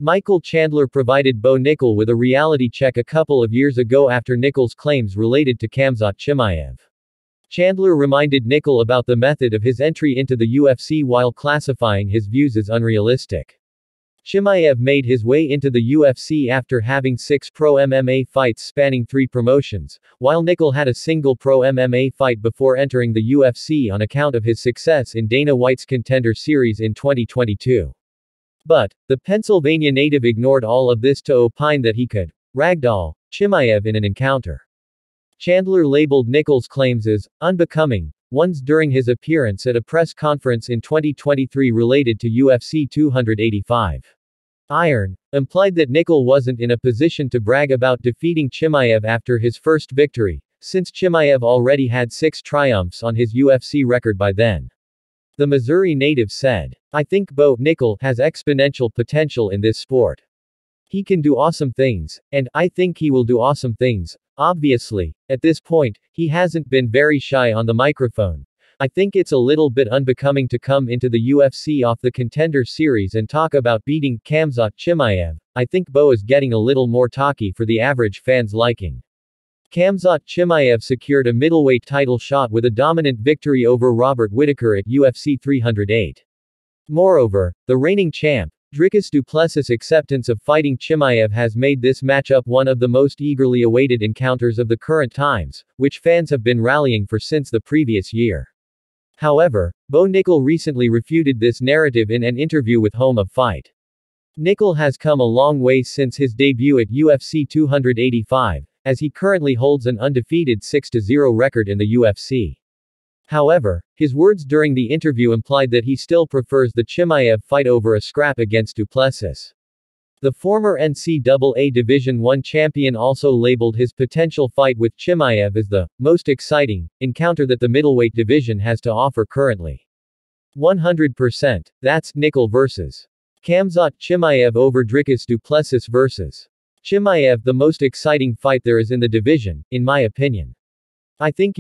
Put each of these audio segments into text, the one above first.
Michael Chandler provided Bo Nickal with a reality check a couple of years ago after Nickal claims related to Khamzat Chimaev. Chandler reminded Nickal about the method of his entry into the UFC while classifying his views as unrealistic. Chimaev made his way into the UFC after having 6 pro-MMA fights spanning 3 promotions, while Nickal had a single pro-MMA fight before entering the UFC on account of his success in Dana White's Contender series in 2022. But, the Pennsylvania native ignored all of this to opine that he could ragdoll Chimaev in an encounter. Chandler labeled Nickal's claims as unbecoming ones during his appearance at a press conference in 2023 related to UFC 285. Iron implied that Nickal wasn't in a position to brag about defeating Chimaev after his first victory, since Chimaev already had 6 triumphs on his UFC record by then. The Missouri native said, "I think Bo Nickal has exponential potential in this sport. He can do awesome things, and I think he will do awesome things. Obviously, at this point, he hasn't been very shy on the microphone. I think it's a little bit unbecoming to come into the UFC off the Contender series and talk about beating Khamzat Chimaev. I think Bo is getting a little more talky for the average fan's liking." Khamzat Chimaev secured a middleweight title shot with a dominant victory over Robert Whittaker at UFC 308. Moreover, the reigning champ, Dricus du Plessis' acceptance of fighting Chimaev has made this matchup one of the most eagerly awaited encounters of the current times, which fans have been rallying for since the previous year. However, Bo Nickal recently refuted this narrative in an interview with Home of Fight. Nickal has come a long way since his debut at UFC 285, as he currently holds an undefeated 6-0 record in the UFC. However, his words during the interview implied that he still prefers the Chimaev fight over a scrap against du Plessis. The former NCAA Division I champion also labeled his potential fight with Chimaev as the most exciting encounter that the middleweight division has to offer currently. 100%. That's Nickal vs. Khamzat Chimaev over Dricus du Plessis vs. Chimaev, the most exciting fight there is in the division, in my opinion. I think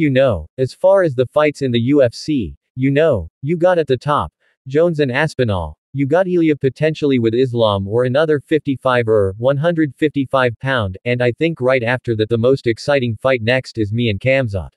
as far as the fights in the UFC, you got at the top, Jones and Aspinall, you got Ilya potentially with Islam or another 55 or 155 pound, and I think right after that the most exciting fight next is me and Khamzat.